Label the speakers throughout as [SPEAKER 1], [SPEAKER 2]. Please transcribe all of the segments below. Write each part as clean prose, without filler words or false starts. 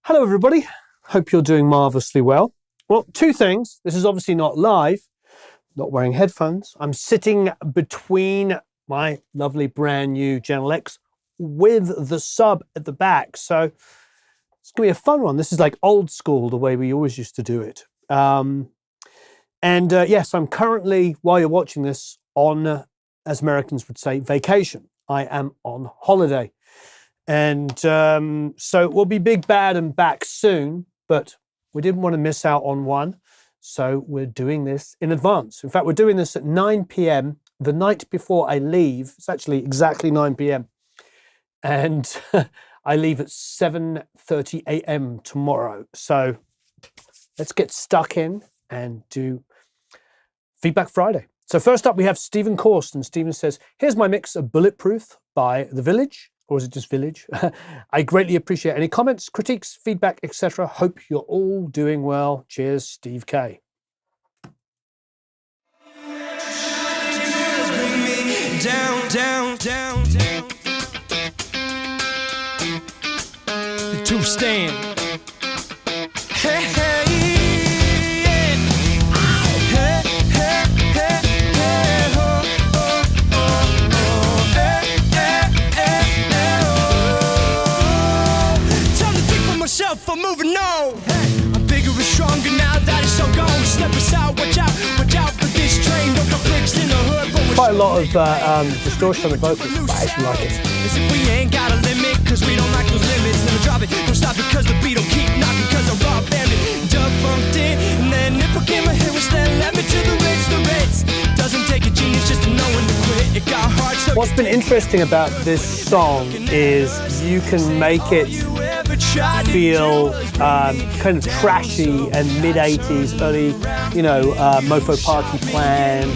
[SPEAKER 1] Hello, everybody. Hope you're doing marvelously well. Well, two things. This is obviously not live, not wearing headphones. I'm sitting between my lovely brand new Gen X with the sub at the back. So it's going to be a fun one. This is like old school, the way we always used to do it. Yes, I'm currently, while you're watching this, on, as Americans would say, vacation. I am on holiday. And so we'll be big, bad, and back soon, but we didn't want to miss out on one. So we're doing this in advance. In fact, we're doing this at 9 p.m. the night before I leave. It's actually exactly 9 p.m. And I leave at 7:30 a.m. tomorrow. So let's get stuck in and do Feedback Friday. So first up, we have Stephen Korst. And Stephen says, here's my mix of Bulletproof by The Village. Or is it just Village? I greatly appreciate any comments, critiques, feedback, etc. Hope you're all doing well. Cheers, Steve K.
[SPEAKER 2] Down, down, down, down. The two stand. Hey, hey, yeah. Hey, hey, hey, hey, oh, oh, oh, oh. Hey, hey, hey, hey, oh. Time to think for myself, I'm moving on. Hey, I'm bigger and stronger now that it's all gone. Step aside, watch out for this train. Don't go clicks in the hood, but
[SPEAKER 1] Quite a lot of distortion on the vocals, but I actually like it.
[SPEAKER 2] As if we ain't got a limit, cause we don't like those limits. Never drop it, don't stop it, cause the beat will keep knocking, cause I'm raw bandit. Dub funked in, and then it became a hit, which then led me to the Ritz. Doesn't take a genius just to know when to quit. It got hard, so
[SPEAKER 1] what's been interesting about this song is you can make it feel kind of trashy and mid-80s, early, Mofo Party Plan,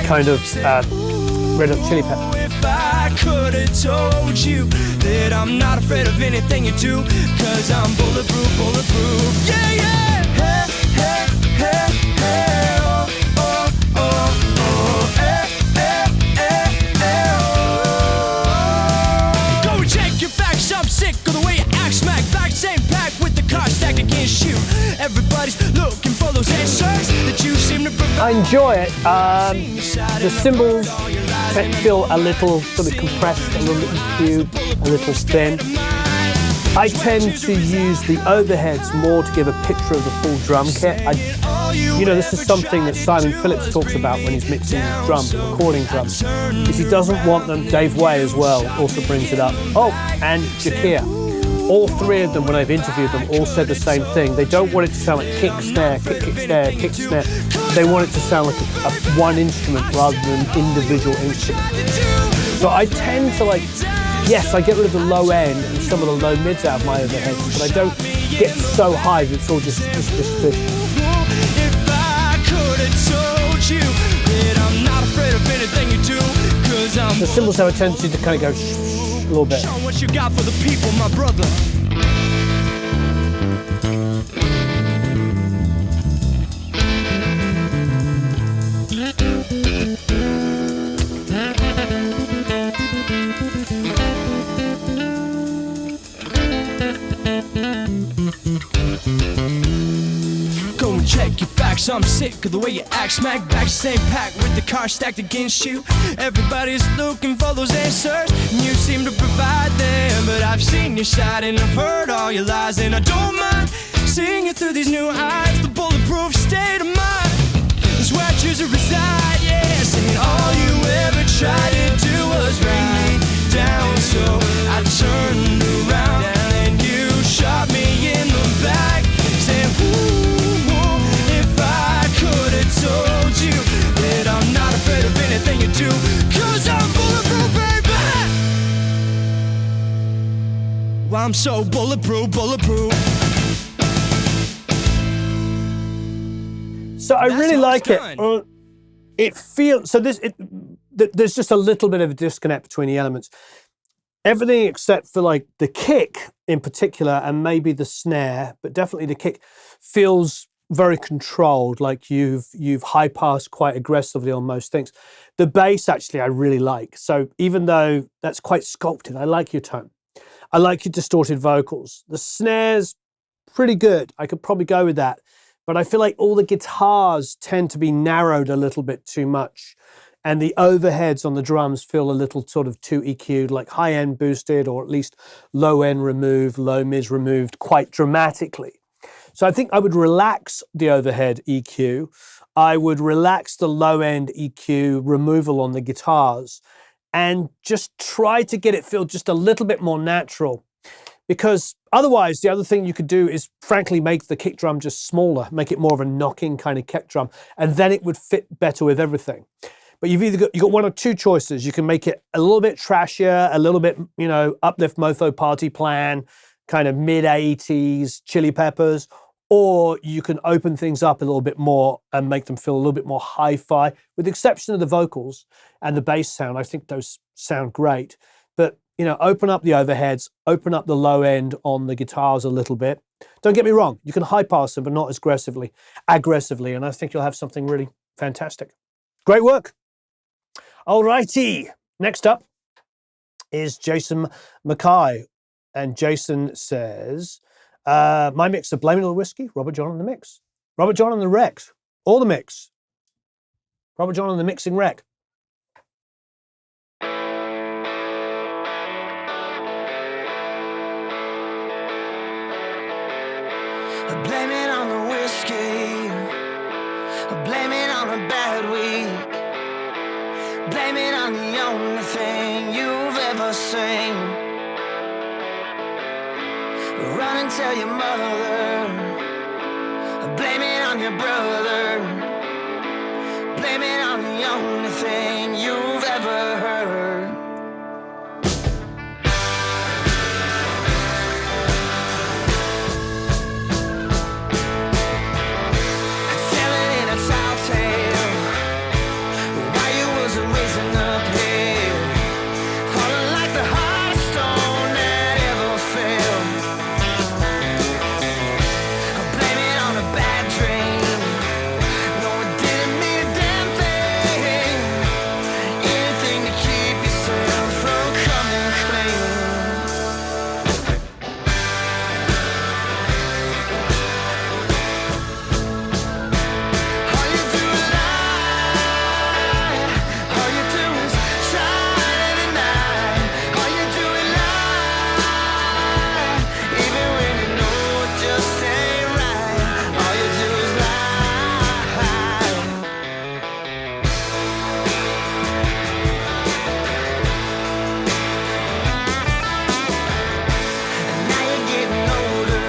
[SPEAKER 1] kind of Red Hot Chili Peppers.
[SPEAKER 2] If I could have told you that I'm not afraid of anything you do, cause I'm bulletproof, bulletproof. Yeah, yeah. Hey, hey, hey, hey, oh, oh, oh, oh, hey, hey, hey, hey, oh. Go and check your facts, I'm sick of the way you act, smack back, same pack with the car stacked against you. Everybody's looking for those answers that you seem to provide.
[SPEAKER 1] I enjoy it. The cymbals feel a little sort of compressed, a little cube, a little thin. I tend to use the overheads more to give a picture of the full drum kit. This is something that Simon Phillips talks about when he's mixing drums, recording drums, because he doesn't want them. Dave Way as well also brings it up. Oh, and Jakir. All three of them, when I've interviewed them, all said the same thing. They don't want it to sound like kick, snare, kick, kick, snare, kick, snare. They want it to sound like one instrument rather than individual instruments. So I tend to yes, I get rid of the low end and some of the low mids out of my overheads, but I don't get so high that it's all just fish.
[SPEAKER 2] If I could have told you that I'm not afraid of anything you do, cause I'm
[SPEAKER 1] the cymbals have a tendency to kind of go shh, a little bit.
[SPEAKER 2] show what you got for the people, my brother. Go and check your facts, I'm sick of the way you act. Smack back, same pack with the car stacked against you. Everybody's looking for those answers, and you seem to provide them. But I've seen your side and I've heard all your lies, and I don't mind seeing it through these new eyes. The bulletproof state of mind is where I choose to reside, yeah. Saying all you ever tried to do was bring me down, so I turned around and you shot me in the back, saying ooh, if I could have told you that I'm not afraid of anything you do, cause I'm bulletproof, baby. Well, I'm so bulletproof, bulletproof.
[SPEAKER 1] So I really like it. It feels so. There's just a little bit of a disconnect between the elements. Everything except for the kick in particular, and maybe the snare, but definitely the kick feels very controlled. Like you've high passed quite aggressively on most things. The bass actually I really like. So even though that's quite sculpted, I like your tone. I like your distorted vocals. The snares pretty good. I could probably go with that. But I feel like all the guitars tend to be narrowed a little bit too much. And the overheads on the drums feel a little sort of too EQ'd, like high end boosted, or at least low end removed, low mids removed quite dramatically. So I think I would relax the overhead EQ. I would relax the low end EQ removal on the guitars and just try to get it feel just a little bit more natural. Because otherwise, the other thing you could do is frankly make the kick drum just smaller, make it more of a knocking kind of kick drum, and then it would fit better with everything. But you've got one or two choices. You can make it a little bit trashier, a little bit, uplift mofo party plan, kind of mid-80s Chili Peppers, or you can open things up a little bit more and make them feel a little bit more hi-fi, with the exception of the vocals and the bass sound. I think those sound great. But, open up the overheads, open up the low end on the guitars a little bit. Don't get me wrong, you can high pass them, but not as aggressively, and I think you'll have something really fantastic. Great work. All righty. Next up is Jason Mackay. And Jason says, my mix of Blame It on the Whiskey, Robert John on the mix. Robert John on the rec, all the mix. Robert John on the mixing rec.
[SPEAKER 2] Blame it on the whiskey. Blame it on a bad week. Blame it on the only thing you've ever seen. Run and tell your mother. Blame it on your brother. Blame it on the only thing you've ever heard. Tell it in a tall tale why you wasn't raising up here, falling like the hardest stone that ever fell. Blame it on a bad dream. No, it didn't mean a damn thing. Anything to keep yourself from coming clean. All you do is lie. All you do is try to deny. All you do is lie. Even when you know it just ain't right. All you do is lie. Now you're getting older.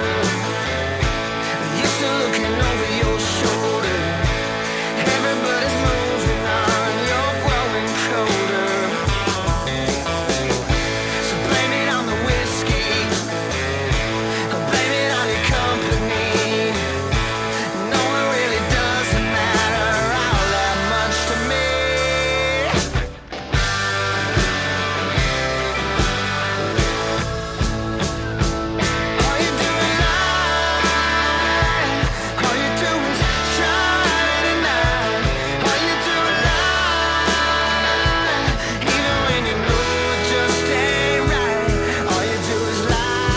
[SPEAKER 2] You're still looking over your shoulder. Everybody's moving on. You're growing colder. So blame it on the whiskey. Blame it on your company. No, it really doesn't matter all that much to me. All you do is lie. All you do is try to deny. All you do is lie. Even when you know it just ain't right. All you do is lie.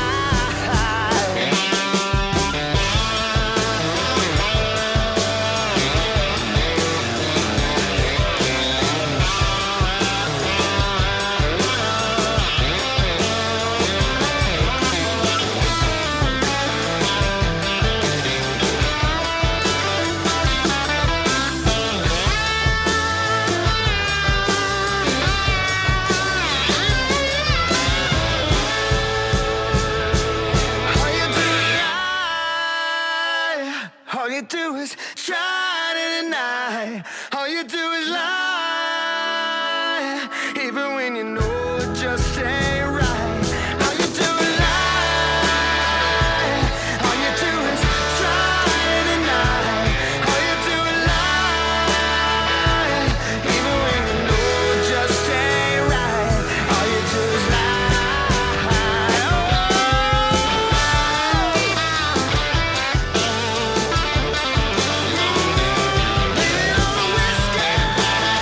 [SPEAKER 2] All you do is try to deny. All you do is lie. Even when you know it just ain't right. All you do is lie. All you do is try to deny. All you do is lie. Even when you know it just ain't right. All you do is lie. Blame it on the whiskey.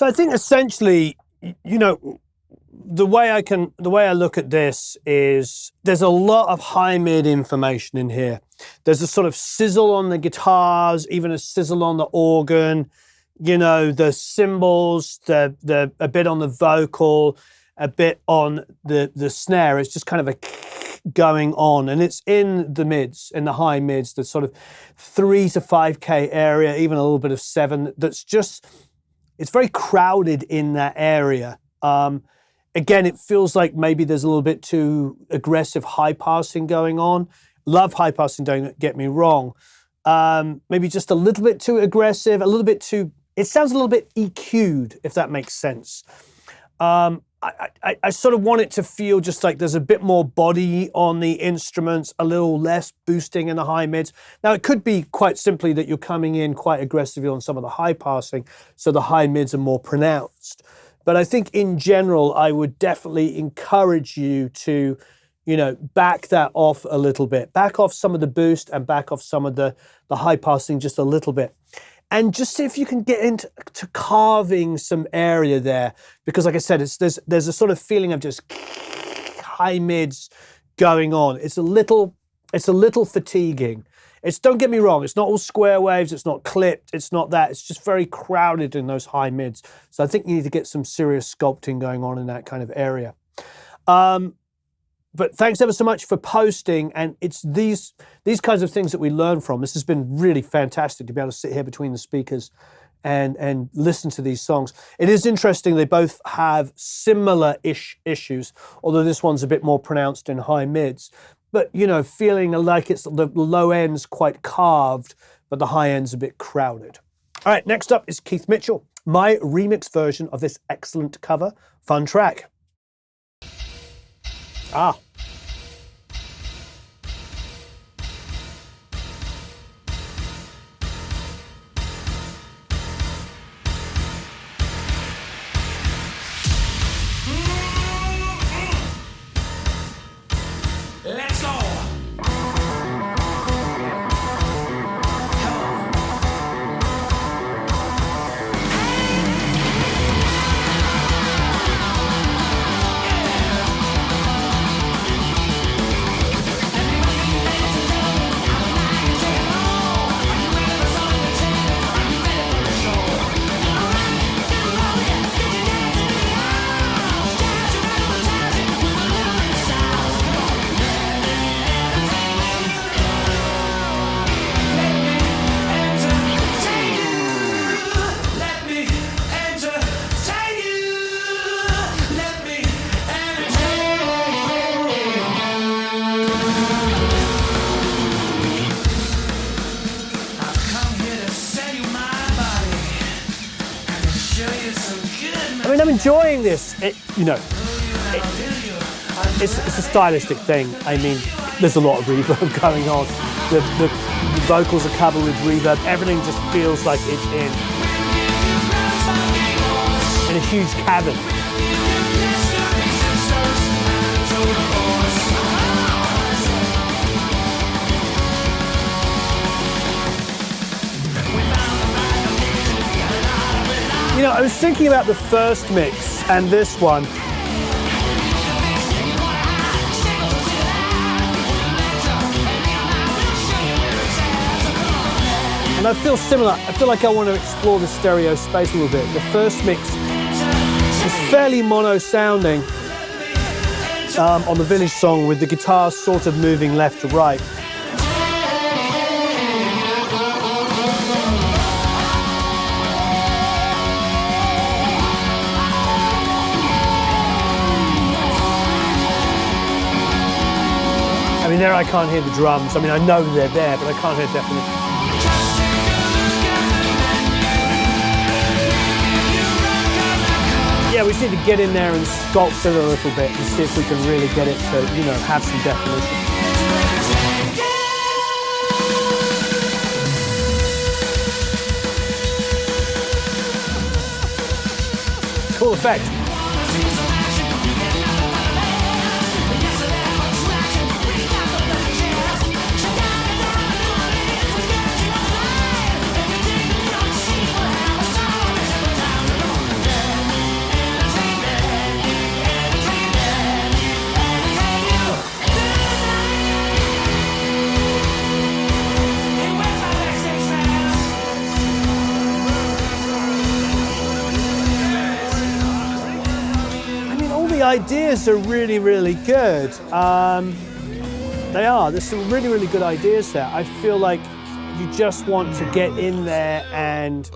[SPEAKER 1] So I think essentially, you know, the way I look at this is there's a lot of high mid information in here. There's a sort of sizzle on the guitars, even a sizzle on the organ, you know, the cymbals, the a bit on the vocal, a bit on the snare. It's just kind of a going on, and it's in the mids, in the high mids, the sort of 3 to 5K area, even a little bit of 7. That's just, it's very crowded in that area. Again, it feels like maybe there's a little bit too aggressive high passing going on. Love high passing, don't get me wrong. Maybe just a little bit too aggressive, a little bit too, it sounds a little bit EQ'd, if that makes sense. I sort of want it to feel just like there's a bit more body on the instruments, a little less boosting in the high mids. Now, it could be quite simply that you're coming in quite aggressively on some of the high passing, so the high mids are more pronounced. But I think in general, I would definitely encourage you to, you know, back that off a little bit. Back off some of the boost and back off some of the high passing just a little bit. And just see if you can get into carving some area there. Because like I said, there's a sort of feeling of just high mids going on. It's a little fatiguing. Don't get me wrong, it's not all square waves, it's not clipped, it's not that. It's just very crowded in those high mids. So I think you need to get some serious sculpting going on in that kind of area. But thanks ever so much for posting, and it's these kinds of things that we learn from. This has been really fantastic to be able to sit here between the speakers and listen to these songs. It is interesting, they both have similar-ish issues, although this one's a bit more pronounced in high mids. But, you know, feeling like it's the low end's quite carved, but the high end's a bit crowded. All right, next up is Keith Mitchell, my remix version of this excellent cover. Fun track. Ah.
[SPEAKER 2] Let's go.
[SPEAKER 1] I mean, I'm enjoying this. It's a stylistic thing. I mean, there's a lot of reverb going on. The vocals are covered with reverb. Everything just feels like it's in a huge cabin. You know, I was thinking about the first mix and this one. And I feel similar. I feel like I want to explore the stereo space a little bit. The first mix is fairly mono sounding on the Village song, with the guitar sort of moving left to right. I mean, there I can't hear the drums. I mean, I know they're there, but I can't hear definitely. Yeah, we just need to get in there and sculpt it a little bit and see if we can really get it to, you know, have some definition. Cool effect. ideas are really, really good. They are. There's some really, really good ideas there. I feel like you just want to get in there and,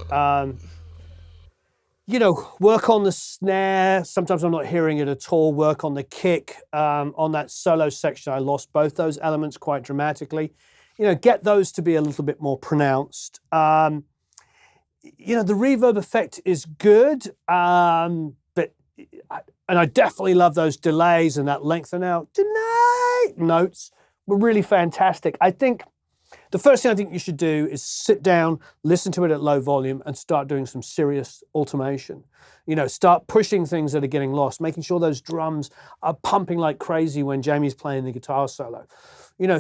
[SPEAKER 1] work on the snare. Sometimes I'm not hearing it at all. Work on the kick. On that solo section, I lost both those elements quite dramatically. Get those to be a little bit more pronounced. The reverb effect is good, but I definitely love those delays and that lengthen out notes were really fantastic. I think the first thing I think you should do is sit down, listen to it at low volume, and start doing some serious automation. Start pushing things that are getting lost, making sure those drums are pumping like crazy when Jamie's playing the guitar solo.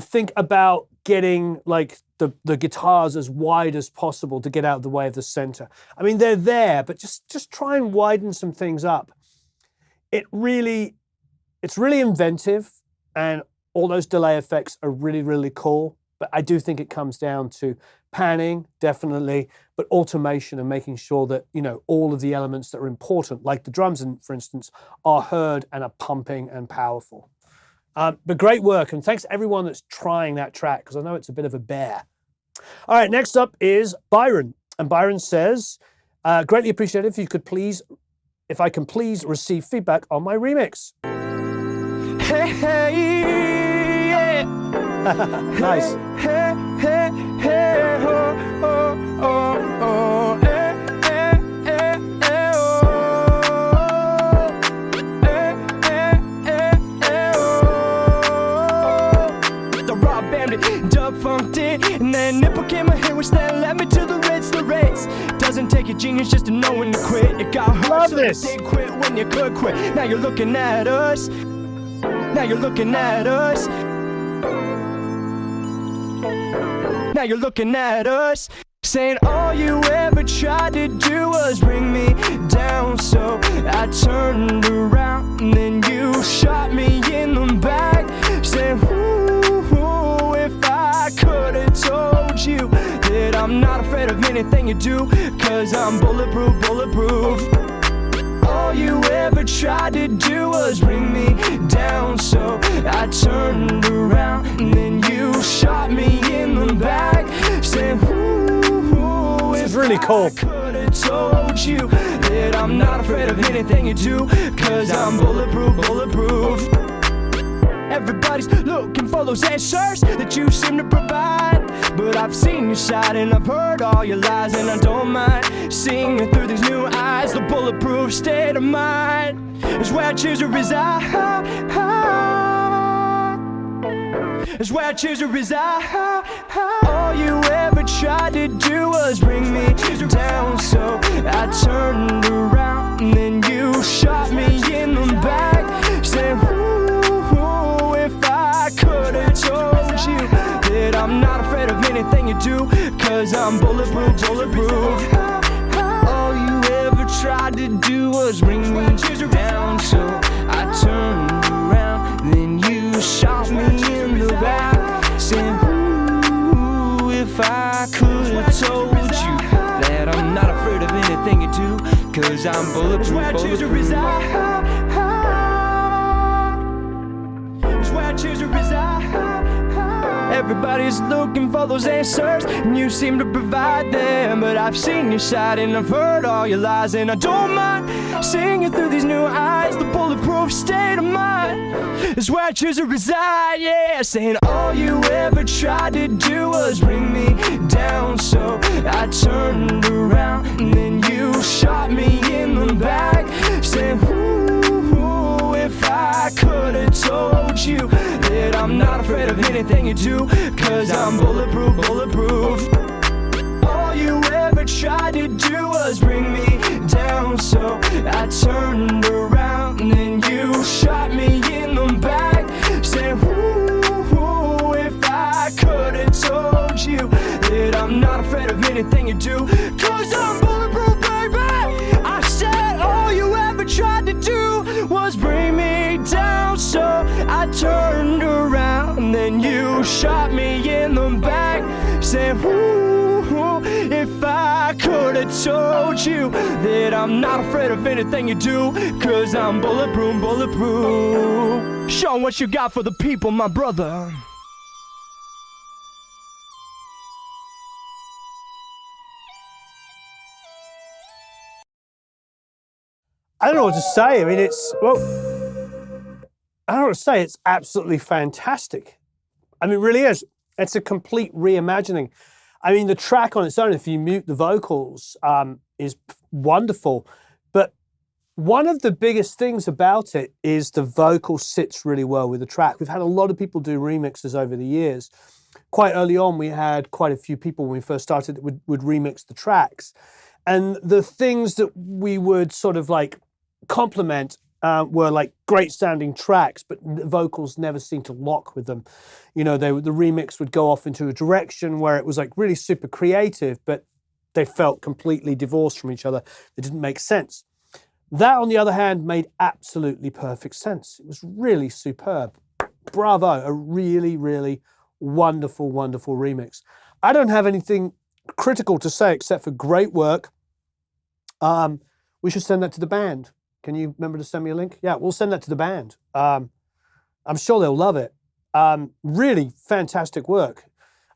[SPEAKER 1] Think about getting like the guitars as wide as possible to get out of the way of the center. I mean, they're there, but just try and widen some things up. It's really inventive, and all those delay effects are really, really cool. But I do think it comes down to panning, definitely, but automation and making sure that, all of the elements that are important, like the drums, for instance, are heard and are pumping and powerful. But great work, and thanks to everyone that's trying that track, because I know it's a bit of a bear. All right, next up is Byron. And Byron says, greatly appreciate it if I can please receive feedback on my remix.
[SPEAKER 2] Hey, hey, yeah.
[SPEAKER 1] Nice.
[SPEAKER 2] Hey, hey, hey, oh, oh, oh, oh, hey, hey, hey, hey, oh, hey, hey, hey, hey, oh. The raw bandit, dub funked it, and then nipple came my hair, which then led me to the Ritz. Doesn't take a genius just to know when to quit. It got hurt,
[SPEAKER 1] love
[SPEAKER 2] so
[SPEAKER 1] this.
[SPEAKER 2] They quit when you could quit. Now you're looking at us. Now you're looking at us. Now you're looking at us, saying all you ever tried to do was bring me down. So I turned around and then you shot me in the back, saying, ooh, if I could have told you that I'm not afraid of anything you do, 'cause I'm bulletproof, bulletproof. All you ever tried to do was bring me down. So I turned around and then you shot me in the back, saying, ooh,
[SPEAKER 1] This is really cool.
[SPEAKER 2] I could have told you that I'm not afraid of anything you do, 'cause I'm bulletproof, bulletproof. Everybody's looking for those answers that you seem to provide, but I've seen your side and I've heard all your lies, and I don't mind seeing it through these new eyes. The bulletproof state of mind is where I choose to reside. Is where I choose to reside. All you ever tried to do was bring me down. So I turned around and then you shot me in the back, saying, ooh, if I could have told you that I'm not afraid of anything you do, 'cause I'm bulletproof, bulletproof. All you ever tried to do was bring me down. So I turned around and then you shot me in the back, saying, ooh, if I could have told you that I'm not afraid of anything you do, 'cause I'm bulletproof, bulletproof. It's where I choose to reside. Everybody's looking for those answers, and you seem to provide them. But I've seen your side and I've heard all your lies, and I don't mind seeing it through these new eyes. The bulletproof state of mind is where I choose to reside, yeah. Saying all you ever tried to do was bring me down. So I turned around and then you shot me in the back, saying, ooh, if I could have told you that I'm not afraid of anything you do, 'cause I'm bulletproof, bulletproof. All you ever tried to do was bring me down. So I turned around and then you shot me in the back, saying, ooh, if I could have told you that I'm not afraid of anything you do, 'cause I'm bulletproof, baby. I said all you ever tried to do was bring me down. So I turned around and then you shot me in the back, saying, ooh, if I could that told you that I'm not afraid of anything you do, 'cause I'm bulletproof, bulletproof. Show 'em what you got for the people, my brother.
[SPEAKER 1] I don't know what to say. I mean, well, I don't know what to say. It's absolutely fantastic. I mean, it really is. It's a complete reimagining. I mean, the track on its own, if you mute the vocals, is wonderful. But one of the biggest things about it is the vocal sits really well with the track. We've had a lot of people do remixes over the years. Quite early on, we had quite a few people when we first started that would remix the tracks. And the things that we would sort of like compliment were like great sounding tracks, but the vocals never seemed to lock with them. You know, the remix would go off into a direction where it was like really super creative, but they felt completely divorced from each other. They didn't make sense. That, on the other hand, made absolutely perfect sense. It was really superb. Bravo, a really, really wonderful, wonderful remix. I don't have anything critical to say except for great work. We should send that to the band. Can you remember to send me a link? Yeah, we'll send that to the band. I'm sure they'll love it. Really fantastic work.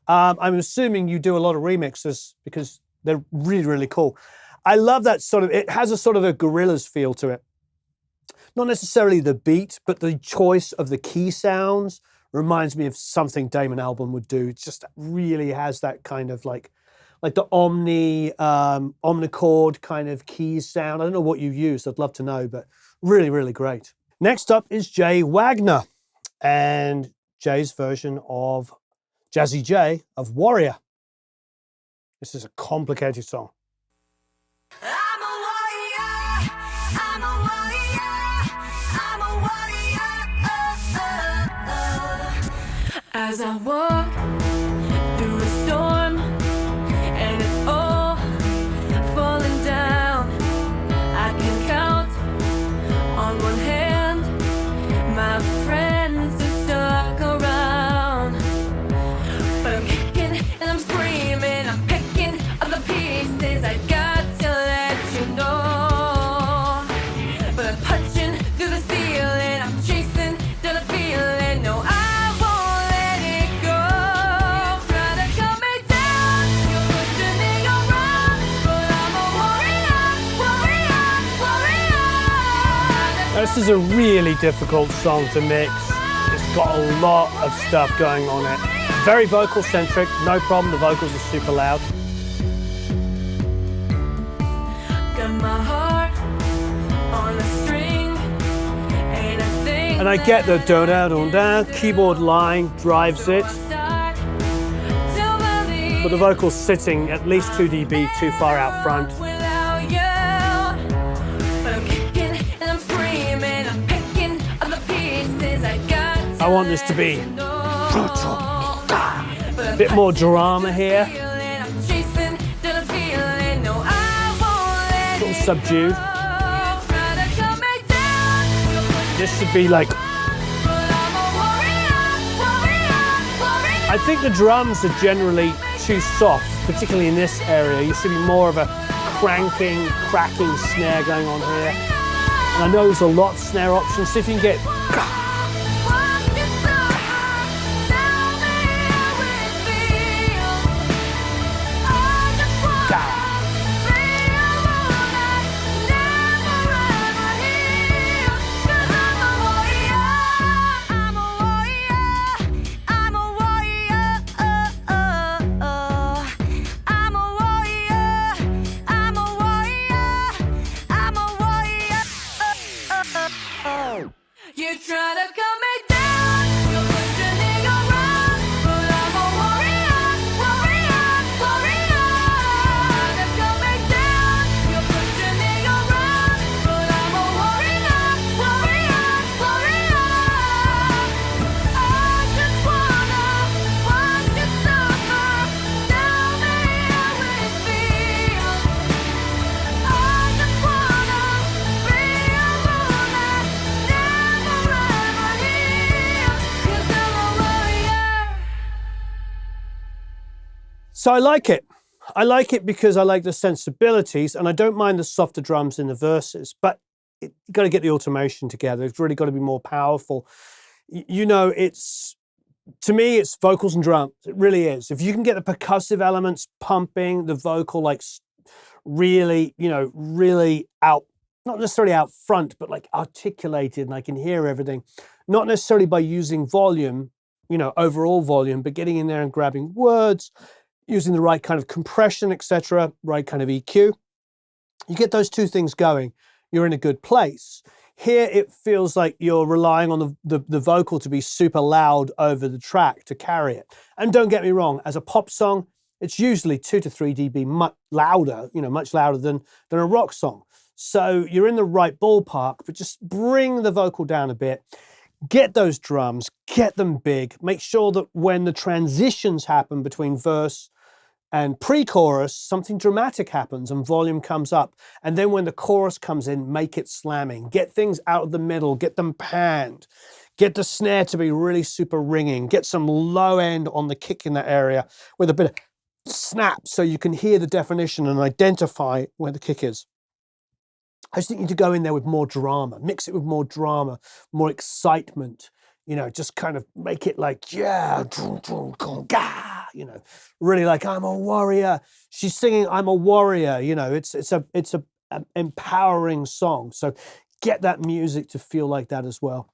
[SPEAKER 1] I'm assuming you do a lot of remixes because they're really, really cool. I love that sort of, it has a sort of a Gorillaz feel to it. Not necessarily the beat, but the choice of the key sounds reminds me of something Damon Albarn would do. It just really has that kind of like the omnichord kind of keys sound. I don't know what you used, I'd love to know, but really, really great. Next up is Jay Wagner and Jay's version of Jazzy J of Warrior. This is a complicated song.
[SPEAKER 3] I'm a warrior, I'm a warrior, I'm a warrior. As I walk through a storm and it's all falling down, I can count on one hand my friends who stuck around. But I'm kicking and I'm screaming, I'm picking up the pieces. I got to let you know. But I'm punching through the ceiling, I'm chasing down a feeling. No, I won't let it go. Try to cut me down, you're pushing me around, but I'm a warrior, warrior, warrior.
[SPEAKER 1] This is a really difficult song to mix. It's got a lot of stuff going on it. Very vocal centric, no problem, the vocals are super loud.
[SPEAKER 3] Got my heart on a string, and I think
[SPEAKER 1] And I get the da-da-da-da keyboard line drives it, but the vocals sitting at least 2 dB too far out front. I want this to be a bit more drama here, a little subdued. This should be like, I think the drums are generally too soft, particularly in this area. You should be more of a cranking, cracking snare going on here. And I know there's a lot of snare options, so if you can get
[SPEAKER 3] You try to cut me down, you're pushing me around, but I'm a warrior, warrior, warrior. Try to cut me down, you're pushing me around, but I'm a warrior, warrior, warrior. I just wanna watch you suffer. Tell me how it feels. I just wanna be a woman.
[SPEAKER 1] So I like it. I like it because I like the sensibilities, and I don't mind the softer drums in the verses, but you've got to get the automation together. It's really got to be more powerful. You know, to me, it's vocals and drums. It really is. If you can get the percussive elements pumping, the vocal like really, really out, not necessarily out front, but like articulated, and I can hear everything. Not necessarily by using volume, overall volume, but getting in there and grabbing words, using the right kind of compression, etc., right kind of EQ. You get those two things going, you're in a good place. Here, it feels like you're relying on the vocal to be super loud over the track to carry it. And don't get me wrong, as a pop song, it's usually 2 to 3 dB much louder, much louder than a rock song. So you're in the right ballpark, but just bring the vocal down a bit. Get those drums, get them big. Make sure that when the transitions happen between verse and pre-chorus, something dramatic happens and volume comes up. And then when the chorus comes in, make it slamming. Get things out of the middle, get them panned. Get the snare to be really super ringing. Get some low end on the kick in that area with a bit of snap so you can hear the definition and identify where the kick is. I just think you need to go in there with more drama, mix it with more drama, more excitement, just kind of make it like, yeah, really like, I'm a warrior. She's singing, I'm a warrior. It's a empowering song. So get that music to feel like that as well.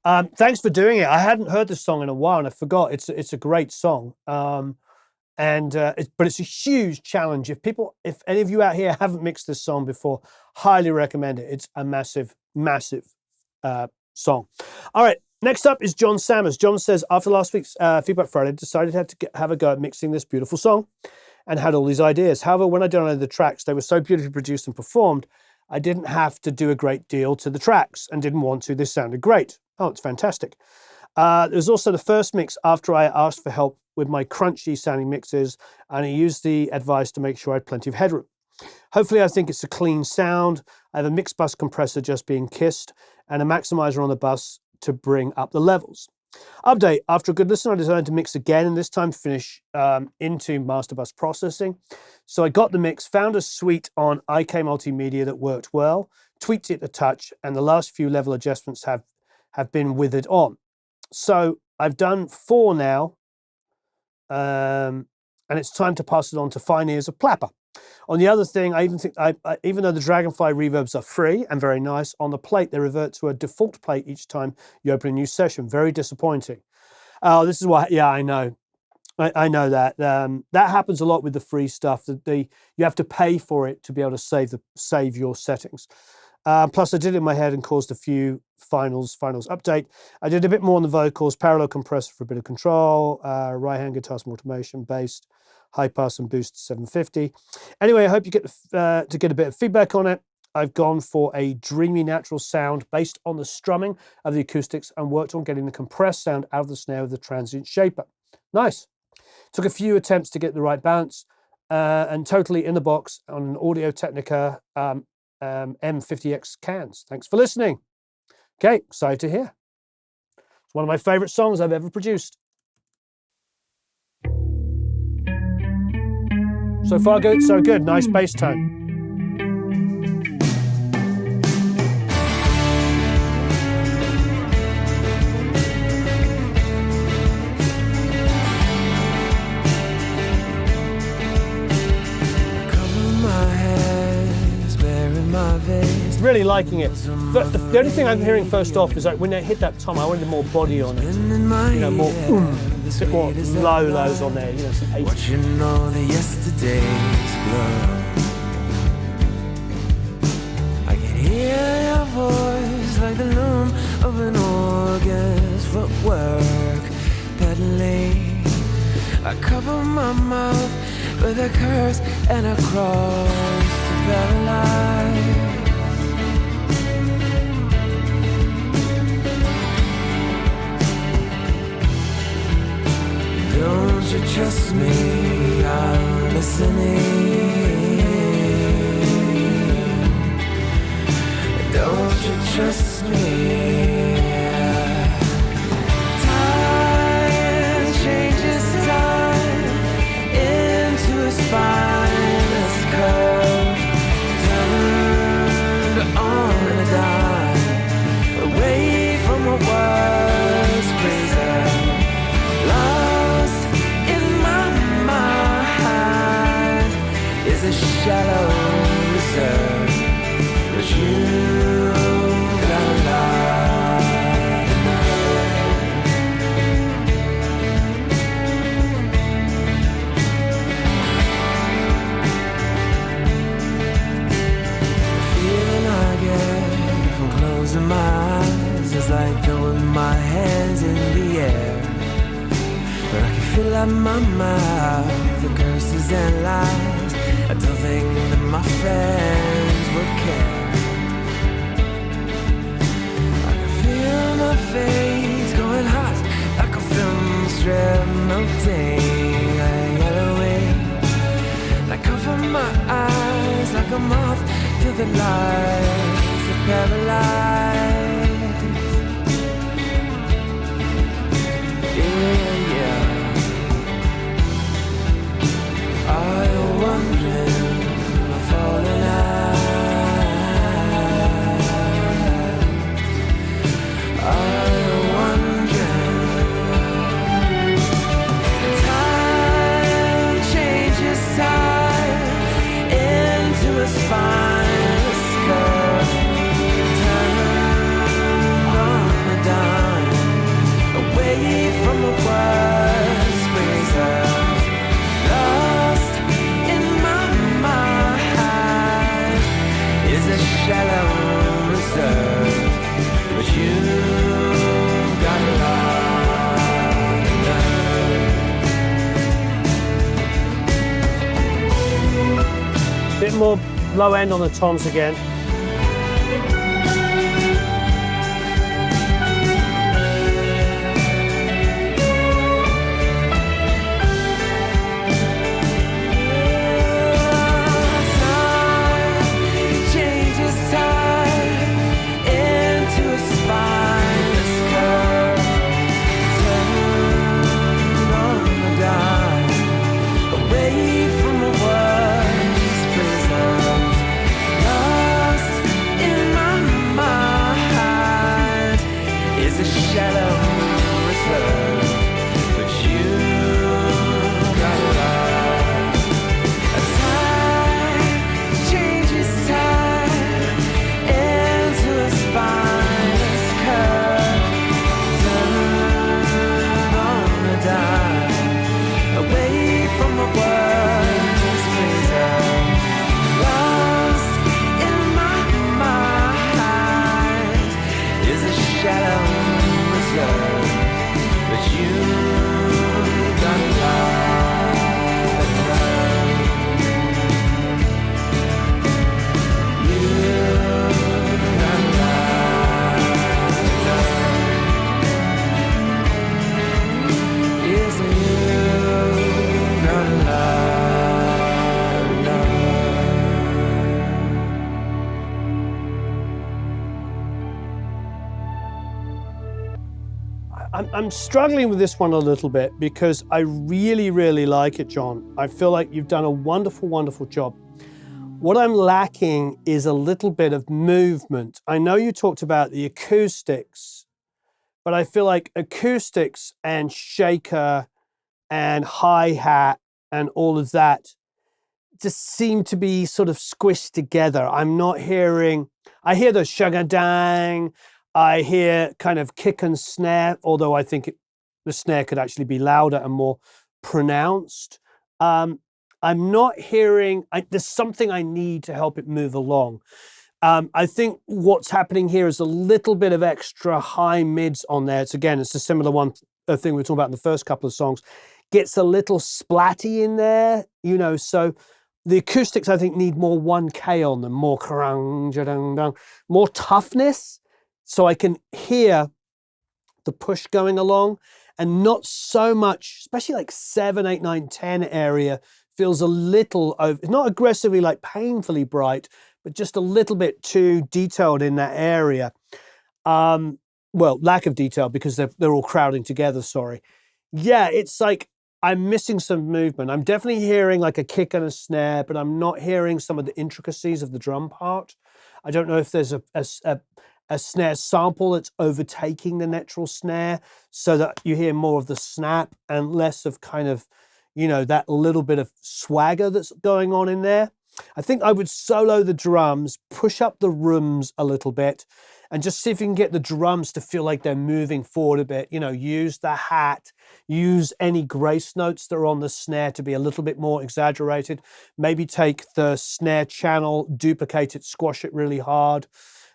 [SPEAKER 1] Thanks for doing it. I hadn't heard this song in a while and I forgot. It's a great song. But it's a huge challenge. If any of you out here haven't mixed this song before, highly recommend it. It's a massive, massive song. All right, next up is John Sammers. John says, after last week's Feedback Friday, I decided to have a go at mixing this beautiful song and had all these ideas. However, when I downloaded the tracks, they were so beautifully produced and performed, I didn't have to do a great deal to the tracks and didn't want to. This sounded great. Oh, it's fantastic. There was also the first mix after I asked for help with my crunchy sounding mixes, and he used the advice to make sure I had plenty of headroom. Hopefully, I think it's a clean sound. I have a mix bus compressor just being kissed and a maximizer on the bus to bring up the levels. Update, after a good listen, I decided to mix again and this time finish into master bus processing. So I got the mix, found a suite on IK Multimedia that worked well, tweaked it a touch, and the last few level adjustments have been withered on. So I've done 4 now, and it's time to pass it on to fine ears of Plapper. On the other thing, I even though the Dragonfly reverbs are free and very nice, on the plate they revert to a default plate each time you open a new session. Very disappointing. Oh, this is what. Yeah, I know. I know that. That happens a lot with the free stuff. You have to pay for it to be able to save your settings. Plus, I did it in my head and caused a few finals update. I did a bit more on the vocals, parallel compressor for a bit of control, right-hand guitar, some automation, bass, high pass and boost 750. Anyway, I hope you get to get a bit of feedback on it. I've gone for a dreamy natural sound based on the strumming of the acoustics and worked on getting the compressed sound out of the snare with the transient shaper. Nice. Took a few attempts to get the right balance and totally in the box on an Audio Technica M50X cans. Thanks for listening. Okay, excited to hear. It's one of my favorite songs I've ever produced. So far good, so good. Nice bass tone. Really liking it. The only thing I'm hearing first off is like when they hit that tom, I wanted more body on it. More a bit more lows on there. Some watching all the yesterday's blood. I can hear your voice like the loom of an organ's footwork pedaling. I cover my mouth with a curse and a cross to paralyze. Don't you trust me? I'm listening. Don't you trust me? Time changes time into a spiral.
[SPEAKER 2] shallow reserve, but you got a lot of nerve. The feeling I get from closing my eyes is like throwing my hands in the air. But I can fill up my mouth with curses and lies. I don't think that my friends would care. I can feel my face going hot like a film strip melting like yellow wings. I cover my eyes like a moth to the lights of Paralyze. Are you wondering, falling out? Are you wondering? Time changes time into a spineless curve. Turn on the dime, away from the worst reserve. Lost in my mind is a shallow reserve, but you got a lot of nerve.
[SPEAKER 1] Bit more low end on the toms again. I'm struggling with this one a little bit because I really, really like it, John. I feel like you've done a wonderful, wonderful job. What I'm lacking is a little bit of movement. I know you talked about the acoustics, but I feel like acoustics and shaker and hi-hat and all of that just seem to be sort of squished together. I'm not hearing, I hear the shagadang, I hear kind of kick and snare, although I think the snare could actually be louder and more pronounced. I'm not hearing, there's something I need to help it move along. I think what's happening here is a little bit of extra high mids on there. It's a similar thing we were talking about in the first couple of songs. Gets a little splatty in there, so the acoustics I think need more 1K on them, more more toughness. So I can hear the push going along and not so much, especially like 7, 8, 9, 10 area feels a little, not aggressively like painfully bright, but just a little bit too detailed in that area. Well, lack of detail because they're all crowding together, sorry. Yeah, it's like I'm missing some movement. I'm definitely hearing like a kick and a snare, but I'm not hearing some of the intricacies of the drum part. I don't know if there's a snare sample that's overtaking the natural snare so that you hear more of the snap and less of kind of, that little bit of swagger that's going on in there. I think I would solo the drums, push up the rooms a little bit, and just see if you can get the drums to feel like they're moving forward a bit. You know, use the hat, use any grace notes that are on the snare to be a little bit more exaggerated. Maybe take the snare channel, duplicate it, squash it really hard.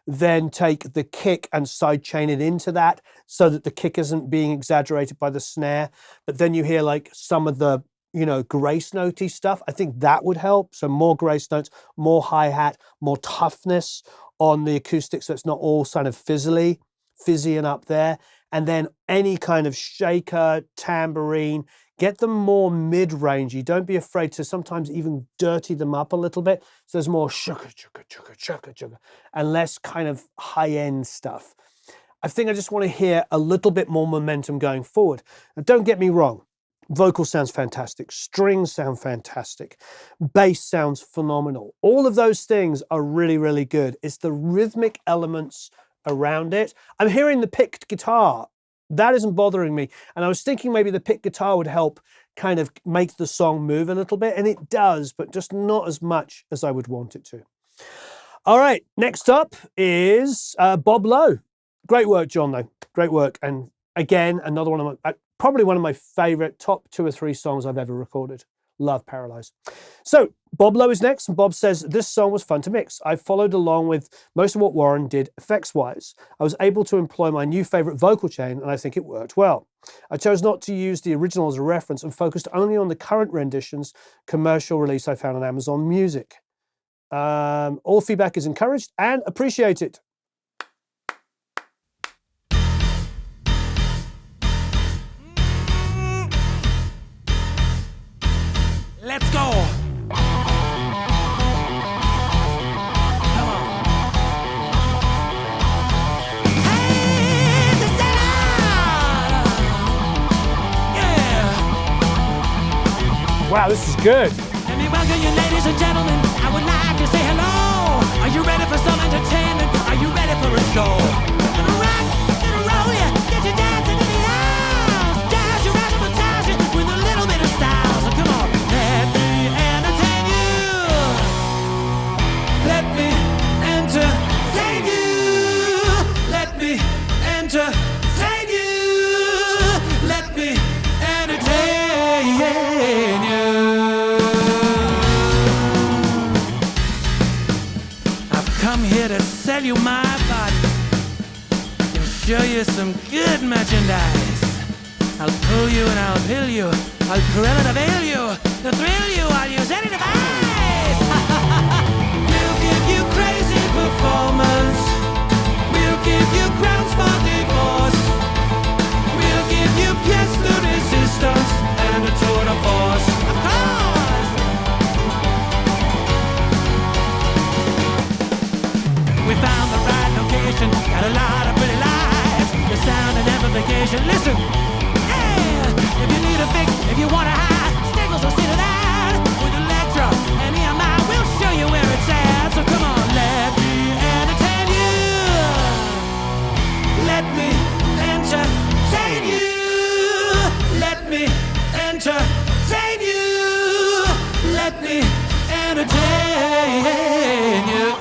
[SPEAKER 1] Then take the kick and sidechain it into that so that the kick isn't being exaggerated by the snare. But then you hear like some of the, you know, grace notey stuff. I think that would help. So more grace notes, more hi-hat, more toughness on the acoustic, so it's not all kind of fizzy and up there. And then any kind of shaker, tambourine, get them more mid-rangey. Don't be afraid to sometimes even dirty them up a little bit. So there's more chugga, chugga, chugga, chugga, chugga, and less kind of high-end stuff. I think I just want to hear a little bit more momentum going forward. Now, don't get me wrong. Vocal sounds fantastic. Strings sound fantastic. Bass sounds phenomenal. All of those things are really, really good. It's the rhythmic elements around it. I'm hearing the picked guitar. That isn't bothering me. And I was thinking maybe the picked guitar would help kind of make the song move a little bit. And it does, but just not as much as I would want it to. All right, next up is Bob Lowe. Great work, John, though. Great work. And again, another one of my... probably one of my favorite top 2 or 3 songs I've ever recorded. Love Paralyze. So Bob Lowe is next, and Bob says, this song was fun to mix. I followed along with most of what Warren did effects-wise. I was able to employ my new favorite vocal chain, and I think it worked well. I chose not to use the original as a reference and focused only on the current renditions commercial release I found on Amazon Music. All feedback is encouraged and appreciated.
[SPEAKER 2] Let's go. Come on. Hey, the Stella! Yeah.
[SPEAKER 1] Wow, this is good.
[SPEAKER 2] Let me welcome you, ladies and gentlemen. I would like to say hello. Are you ready for some entertainment? Are you ready for a show? Gonna rock, gonna roll ya, get you dancing in the house. Dash you, advertise you with a little bit of style. So come on. Let me entertain you. Let me entertain you. Let me entertain you. Let me entertain you. I've come here to sell you my body and show you some good merchandise. I'll pull you and I'll pill you. I'll thrill and avail you. To thrill you, I'll use any device. We'll give you crazy performance. We'll give you grounds for divorce. We'll give you pièce de resistance and a tour de force. Of course. We found the right location. Got a lot of pretty lights. Your sound and amplification. Listen. If you need a fix, if you want to hide, Stiggles will see to that. With Electro and EMI, we'll show you where it's at. So come on, let me entertain you. Let me entertain you. Let me entertain you. Let me entertain you.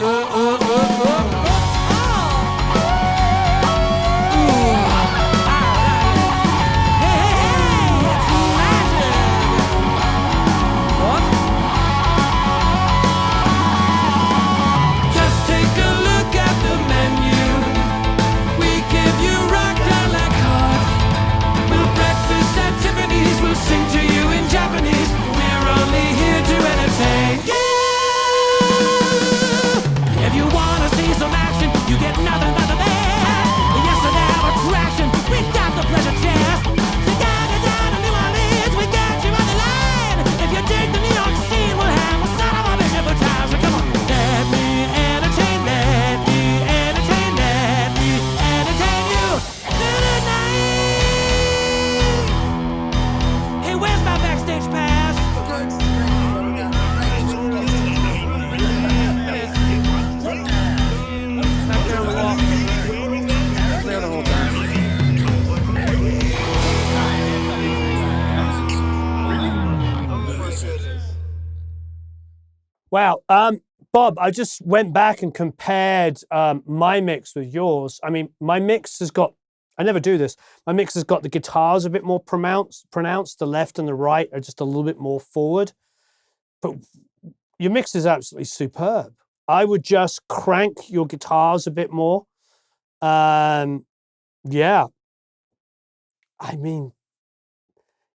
[SPEAKER 1] Wow. Bob, I just went back and compared my mix with yours. I mean, my mix has got, I never do this, my mix has got the guitars a bit more pronounced. The left and the right are just a little bit more forward. But your mix is absolutely superb. I would just crank your guitars a bit more. Yeah. I mean,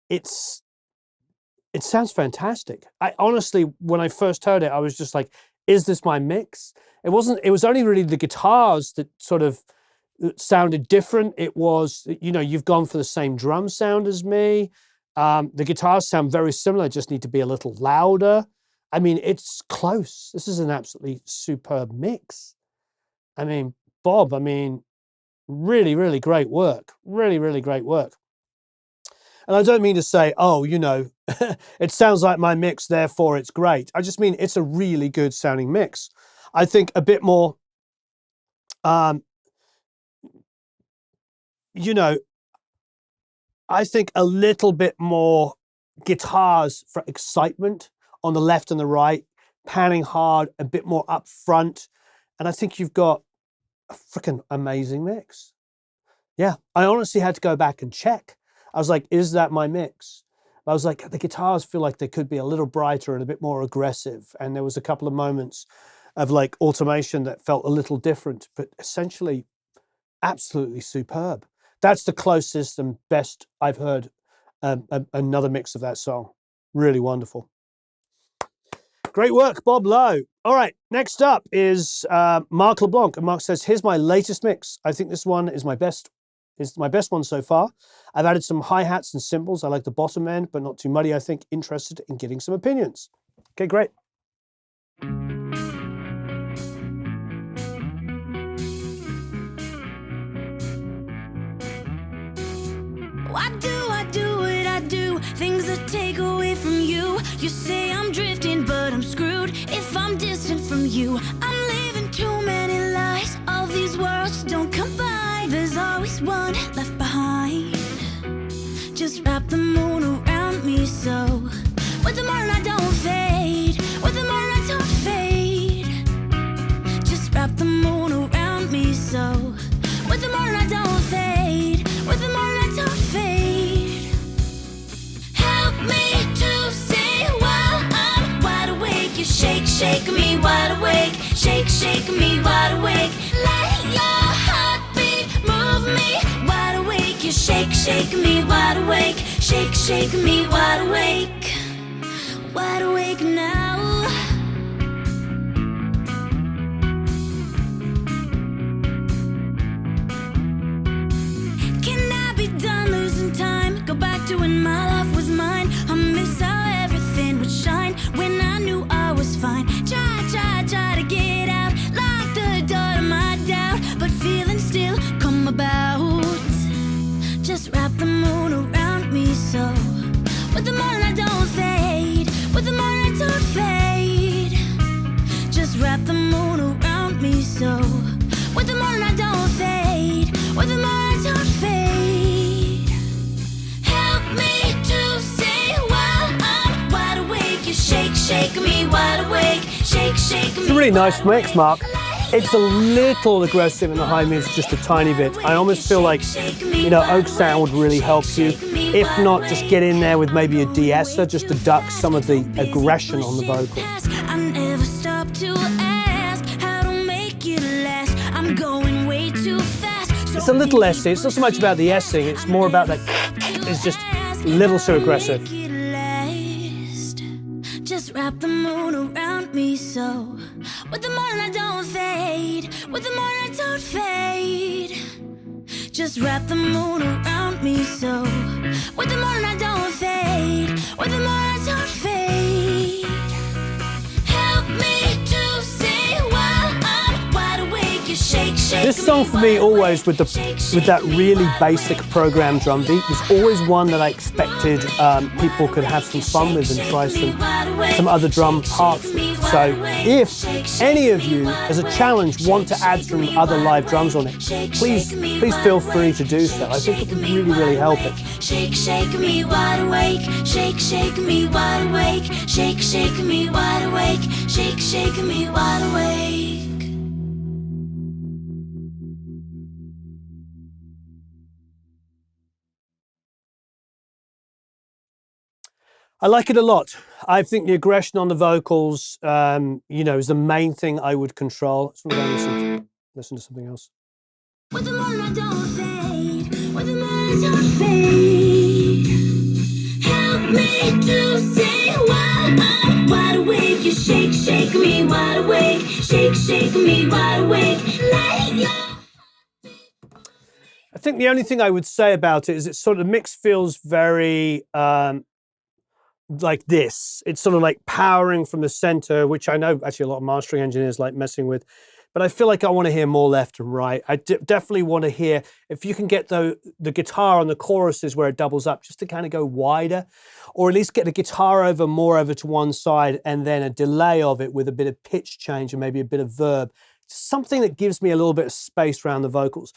[SPEAKER 1] it sounds fantastic. I honestly, when I first heard it, I was just like, is this my mix? It was only really the guitars that sort of sounded different. It was, you know, you've gone for the same drum sound as me. The guitars sound very similar, just need to be a little louder. I mean, it's close. This is an absolutely superb mix. I mean, Bob, I mean, really, really great work. Really, really great work. And I don't mean to say, oh, you know, it sounds like my mix, therefore it's great. I just mean it's a really good sounding mix. I think a bit more, you know, I think a little bit more guitars for excitement on the left and the right, panning hard, a bit more up front. And I think you've got a freaking amazing mix. Yeah, I honestly had to go back and check. I was like, is that my mix? I was like, the guitars feel like they could be a little brighter and a bit more aggressive. And there was a couple of moments of like automation that felt a little different, but essentially absolutely superb. That's the closest and best I've heard another mix of that song. Really wonderful. Great work, Bob Lowe. All right, next up is Mark LeBlanc. And Mark says, here's my latest mix. I think this one is my best one so far. I've added some hi-hats and cymbals. I like the bottom end, but not too muddy, I think. Interested in getting some opinions. Okay, great.
[SPEAKER 3] I do what I do, things that take away from you. You say I'm drifting, but I'm screwed if I'm distant from you. I'm living too many lies, all these worlds don't combine. There's always one left behind. Just wrap the moon around me so with the moon I don't fade, with the moon I don't fade. Just wrap the moon around me so with the moon I don't fade, with the moon I don't fade. Help me to stay while I'm wide awake. You shake, shake me wide awake. Shake, shake me wide awake. Let your heartbeat move me wide awake. You shake, shake me wide awake. Shake, shake me wide awake. Wide awake now. Can I be done losing time? Go back to when my life was mine. I miss how everything would shine when I knew I was fine. Try to get out, lock the door to my doubt, but feelings still come about. Just wrap the moon around me so with the moon I don't fade, with the moon I don't fade. Just wrap the moon around me so with the moon I don't fade, with the moon I don't fade. Help me to stay while I'm wide awake. You shake, shake me wide awake. Shake, shake me.
[SPEAKER 1] It's a really nice mix, Mark. It's a little aggressive in the high mids, just a tiny bit. I almost feel like, you know, oak sound would really help you. If not, just get in there with maybe a de-esser just to duck some of the aggression on the vocal.
[SPEAKER 3] I never stop to ask how to make it last. I'm going way too fast.
[SPEAKER 1] It's a little essy. It's not so much about the essing. It's more about that. It's just a little too aggressive.
[SPEAKER 3] Just wrap the moon around me so with the moon I don't fade, with the moon I don't fade. Just wrap the moon around me so with the moon I don't fade, with the moon I don't fade. Help me to stay while I'm wide awake. You shake, shake.
[SPEAKER 1] This song for me always with that really basic program drum beat was always one that I expected people could have some fun with and try some other drum parts with. So if any of you, as a challenge, want to add some other live drums on it, please feel free to do so. I think it would really help it.
[SPEAKER 3] Shake, shake me wide awake. Shake, shake me wide awake. Shake, shake me wide awake. Shake, shake me wide awake.
[SPEAKER 1] I like it a lot. I think the aggression on the vocals, is the main thing I would control. So I'm going to listen to something else.
[SPEAKER 3] With the moon I don't fade. With the moon I don't fade. Help me to say why I'm wide awake. You shake, shake me wide awake. Shake, shake me wide awake. Let your...
[SPEAKER 1] I think the only thing I would say about it is it's sort of the mix feels very like this. It's sort of like powering from the center, which I know actually a lot of mastering engineers like messing with. But I feel like I want to hear more left and right. I definitely want to hear, if you can get the guitar on the choruses where it doubles up, just to kind of go wider, or at least get the guitar more over to one side and then a delay of it with a bit of pitch change and maybe a bit of verb. Something that gives me a little bit of space around the vocals.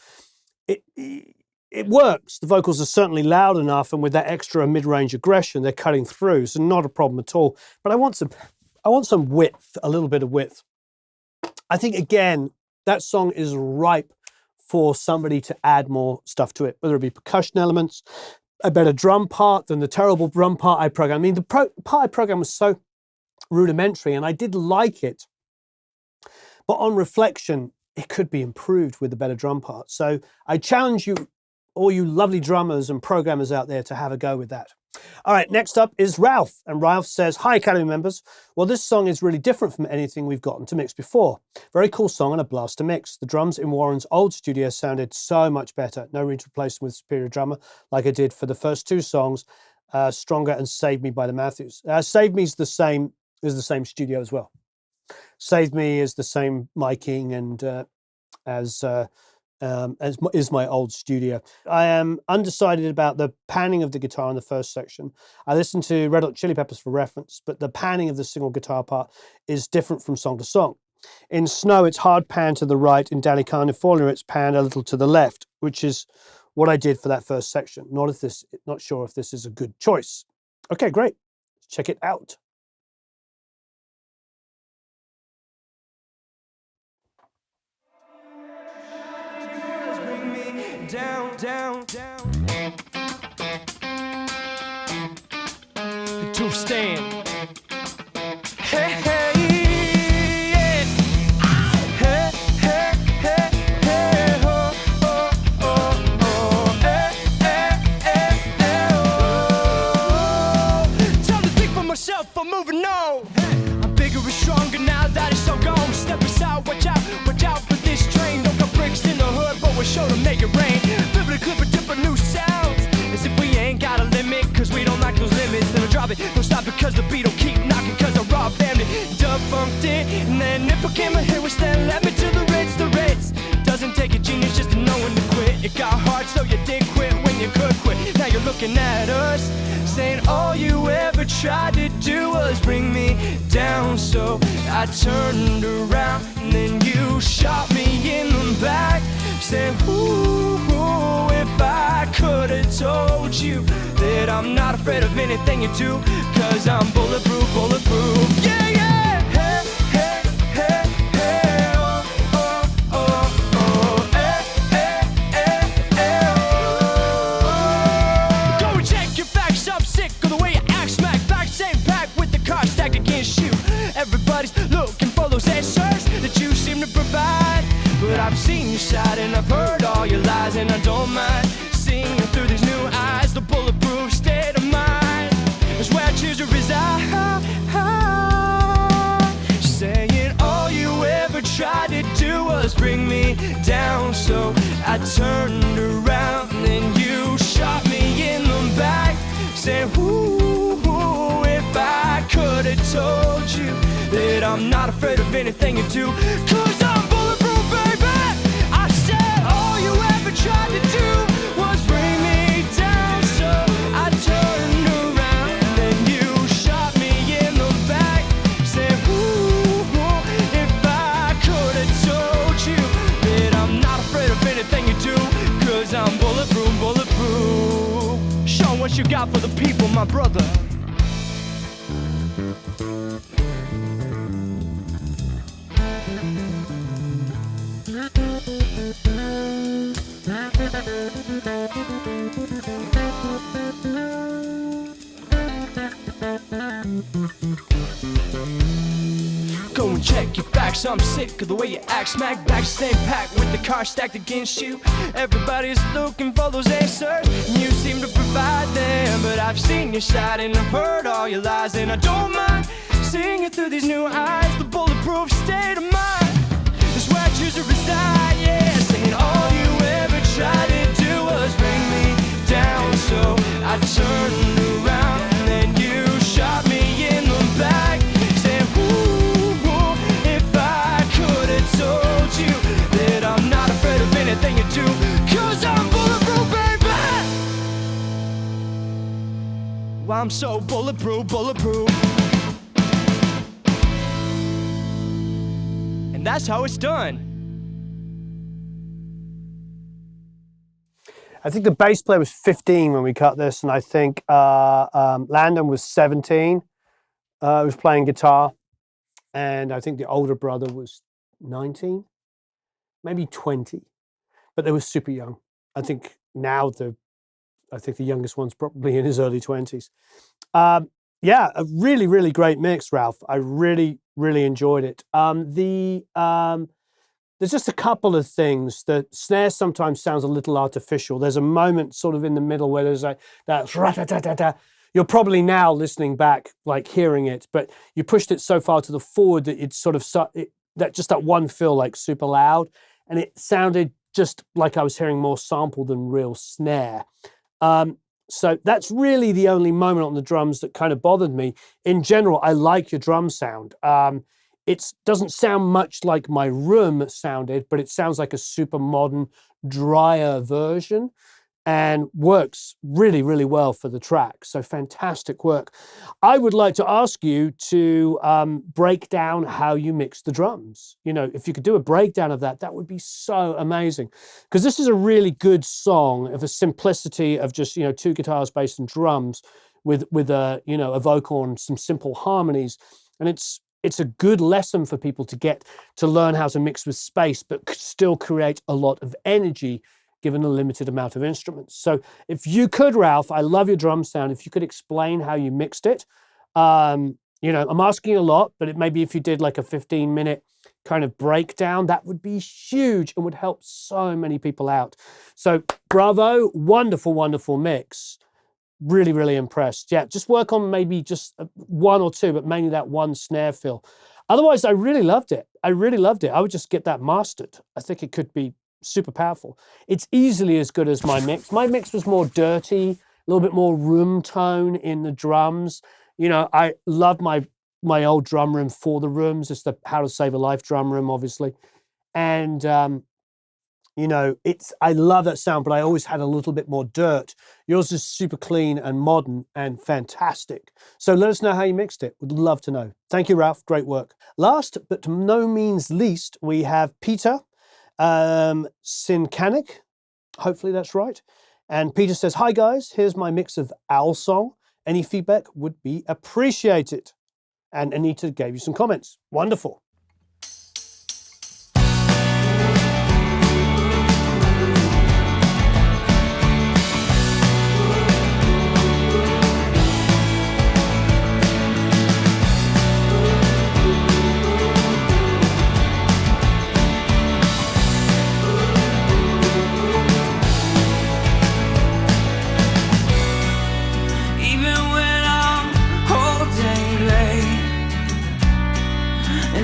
[SPEAKER 1] It works. The vocals are certainly loud enough, and with that extra mid-range aggression, they're cutting through, so not a problem at all. But I want some width, a little bit of width. I think, again, that song is ripe for somebody to add more stuff to it, whether it be percussion elements, a better drum part than the terrible drum part I programmed. I mean, the part I programmed was so rudimentary, and I did like it. But on reflection, it could be improved with a better drum part. So I challenge you, all you lovely drummers and programmers out there, to have a go with that. All right, next up is Ralf. And Ralf says, hi, Academy members. Well, this song is really different from anything we've gotten to mix before. Very cool song and a blast to mix. The drums in Warren's old studio sounded so much better. No need to replace them with Superior Drummer like I did for the first two songs, Stronger and Save Me by the Matthews. Save Me is the same studio as well. Save Me is the same miking and as is my old studio. I am undecided about the panning of the guitar in the first section. I listened to Red Hot Chili Peppers for reference, but the panning of the single guitar part is different from song to song. In Snow, it's hard pan to the right. In Danny California, it's pan a little to the left, which is what I did for that first section. Not sure if this is a good choice. Okay, great. Check it out.
[SPEAKER 2] Down, down, down. The two stand. Hey, hey, yeah. Hey, hey, hey, hey, oh, oh, oh, oh. Hey, hey, hey, hey, oh. Time to think for myself, I'm moving on. I'm bigger and stronger now that it's all gone. Step aside, watch out for this train. Don't got bricks in the hood, but we're sure to make it rain. Flip it, clip it, dip a new sounds. As if we ain't got a limit, cause we don't like those limits. Then I drop it, don't stop it cause the beat will keep knocking. Cause I raw family, dub funked it. And then if I came a hero, then let me to the Ritz. Doesn't take a genius just to know when to quit. It got hard so you did quit when you could quit. Now you're looking at us, saying all you ever tried to do was bring me down. So I turned around and then you shot me in the back. Saying, ooh, if I could have told you that I'm not afraid of anything you do, cause I'm bulletproof, bulletproof. Yeah, yeah. Hey, hey, hey, hey, oh, oh, oh, oh. Hey, hey, hey, hey, oh. Go and check your facts, I'm sick of the way you act. Smack back, same pack with the car stacked against you. Everybody's looking for those answers that you seem to provide. But I've seen your side and I've heard all your lies, and I don't mind seeing you through these new eyes. The bulletproof state of mind is where I choose to reside. Saying all you ever tried to do was bring me down. So I turned around and then you shot me in the back. Saying, ooh, if I could have told you that I'm not afraid of anything you do, cause I'm bulletproof, baby. I said all you ever tried to do was bring me down. So I turned around and then you shot me in the back. Said, ooh, you got for the people, my brother? Go and check your facts, I'm sick of the way you act. Smack back, same pack with the car stacked against you. Everybody's looking for those answers, and you seem to provide them. But I've seen your side and I've heard all your lies, and I don't mind seeing it through these new eyes. The bulletproof state of mind is where I choose to reside, yeah. Saying all you ever tried to do was bring me down, so I turned around and then you shot me in the back. Saying, ooh, if I could have told you that I'm not afraid of anything you do, 'cause I'm bulletproof, baby. Well, I'm so bulletproof, bulletproof. And that's how it's done.
[SPEAKER 1] I think the bass player was 15 when we cut this, and I think Landon was 17. He was playing guitar, and I think the older brother was 19, maybe 20, but they were super young. I think now the youngest one's probably in his early 20s. Yeah, a really, really great mix, Ralf. I really, really enjoyed it. There's just a couple of things. The snare sometimes sounds a little artificial. There's a moment sort of in the middle where there's like that ra-ta-ta-ta-ta. You're probably now listening back, like hearing it, but you pushed it so far to the forward that it's sort of that one fill like super loud, and it sounded just like I was hearing more sample than real snare. So that's really the only moment on the drums that kind of bothered me. In general, I like your drum sound. It doesn't sound much like my room sounded, but it sounds like a super modern, drier version and works really, really well for the track. So fantastic work. I would like to ask you to break down how you mix the drums. You know, if you could do a breakdown of that, that would be so amazing. Because this is a really good song of a simplicity of just, two guitars, bass, and drums with a, a vocal and some simple harmonies. And it's a good lesson for people to get to learn how to mix with space, but still create a lot of energy given a limited amount of instruments. So if you could, Ralf, I love your drum sound. If you could explain how you mixed it, I'm asking a lot, but maybe if you did like a 15-minute kind of breakdown, that would be huge and would help so many people out. So bravo, wonderful, wonderful mix. Really, really impressed. Yeah, just work on maybe just one or two, but mainly that one snare fill. Otherwise, I really loved it. I would just get that mastered. I think it could be super powerful. It's easily as good as my mix. My mix was more dirty, a little bit more room tone in the drums. I love my old drum room for the rooms. It's the How to Save a Life drum room, obviously. And I love that sound, but I always had a little bit more dirt. Yours is super clean and modern and fantastic. So let us know how you mixed it. Would love to know. Thank you, Ralf. Great work. Last but no means least, we have Peter Cinkanic. Hopefully that's right. And Peter says, "Hi guys, here's my mix of Owl Song. Any feedback would be appreciated." And Anita gave you some comments. Wonderful.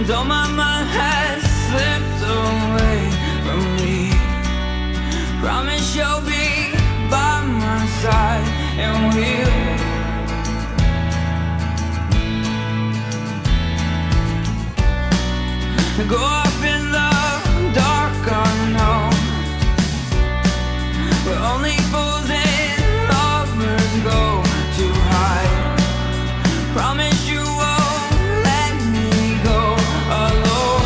[SPEAKER 3] Though my mind has slipped away from me, promise you'll be by my side and we'll go up in the dark unknown, where only fools and lovers go to hide. Promise you won't let me go alone.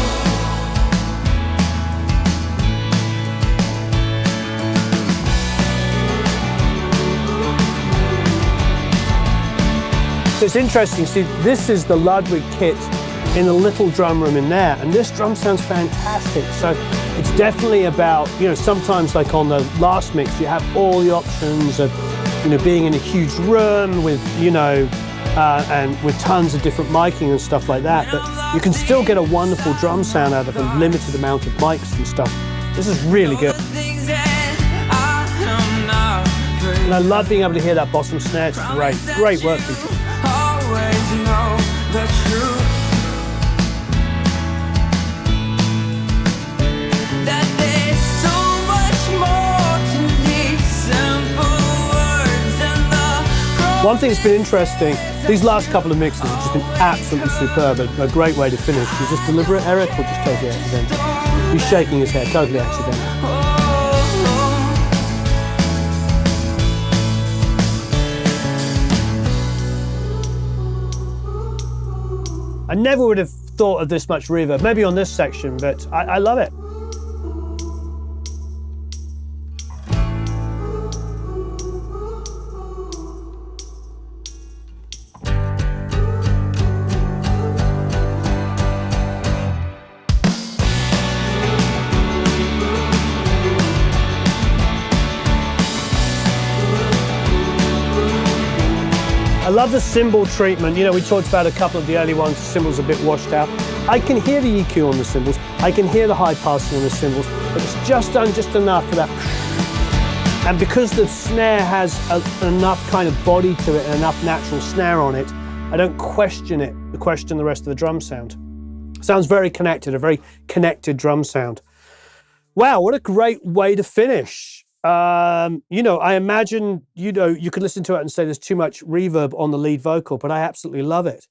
[SPEAKER 1] So it's interesting, see, this is the Ludwig kit in the little drum room in there, and this drum sounds fantastic. So it's definitely about, sometimes like on the last mix, you have all the options of, being in a huge room with, and with tons of different miking and stuff like that, but you can still get a wonderful drum sound out of a limited amount of mics and stuff. This is really good. And I love being able to hear that bottom snare. It's great, great work feature.
[SPEAKER 2] Always know the truth. That there's so much more to these simple words and the
[SPEAKER 1] One thing that's been interesting, these last couple of mixes have just been absolutely superb. A great way to finish. Is this deliberate, Eric, or just totally accidental? He's shaking his head, totally accidental. I never would have thought of this much reverb, maybe on this section, but I love it. I love the cymbal treatment. We talked about a couple of the early ones, the cymbals a bit washed out. I can hear the EQ on the cymbals. I can hear the high passing on the cymbals, but it's just done just enough for that. And because the snare has enough kind of body to it and enough natural snare on it, I don't question the rest of the drum sound. Sounds very connected, a very connected drum sound. Wow, what a great way to finish. I imagine, you could listen to it and say there's too much reverb on the lead vocal, but I absolutely love it.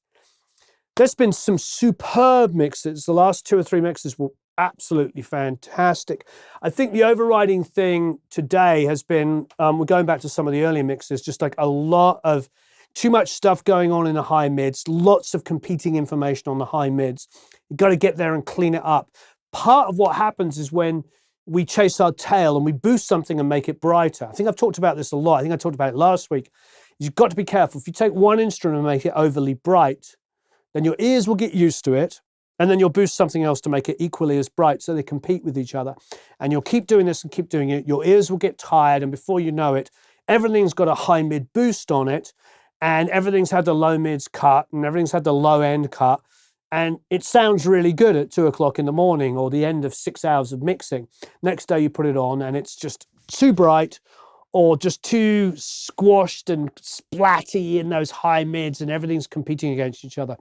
[SPEAKER 1] There's been some superb mixes. The last 2 or 3 mixes were absolutely fantastic. I think the overriding thing today has been, we're going back to some of the earlier mixes, just like a lot of too much stuff going on in the high mids, lots of competing information on the high mids. You've got to get there and clean it up. Part of what happens is when we chase our tail and we boost something and make it brighter. I think I've talked about this a lot. I think I talked about it last week. You've got to be careful. If you take one instrument and make it overly bright, then your ears will get used to it, and then you'll boost something else to make it equally as bright so they compete with each other. And you'll keep doing this and keep doing it. Your ears will get tired, and before you know it, everything's got a high mid boost on it, and everything's had the low mids cut, and everything's had the low end cut. And it sounds really good at 2 o'clock in the morning or the end of 6 hours of mixing. Next day you put it on and it's just too bright or just too squashed and splatty in those high mids and everything's competing against each other.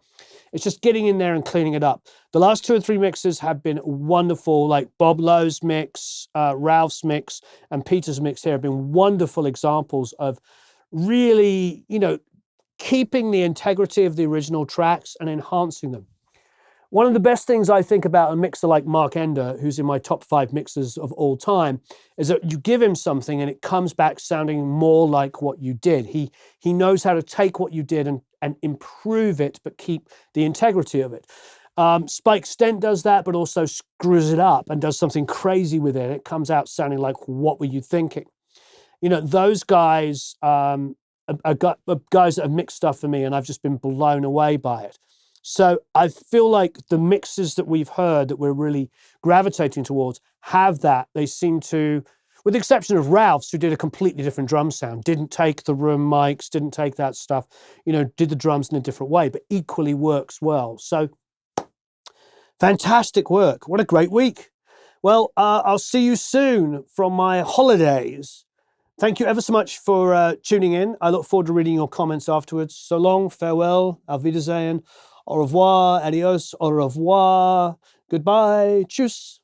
[SPEAKER 1] It's just getting in there and cleaning it up. The last 2 or 3 mixes have been wonderful, like Bob Lowe's mix, Ralph's mix, and Peter's mix here have been wonderful examples of really, keeping the integrity of the original tracks and enhancing them. One of the best things I think about a mixer like Mark Ender, who's in my top 5 mixers of all time, is that you give him something and it comes back sounding more like what you did. He knows how to take what you did and improve it, but keep the integrity of it. Spike Stent does that, but also screws it up and does something crazy with it. It comes out sounding like, what were you thinking? Those guys are guys that have mixed stuff for me, and I've just been blown away by it. So I feel like the mixes that we've heard that we're really gravitating towards have that. They seem to, with the exception of Ralph's, who did a completely different drum sound, didn't take the room mics, didn't take that stuff, did the drums in a different way, but equally works well. So fantastic work. What a great week. Well, I'll see you soon from my holidays. Thank you ever so much for tuning in. I look forward to reading your comments afterwards. So long, farewell, auf Wiedersehen, au revoir, adios, au revoir, goodbye, tschüss.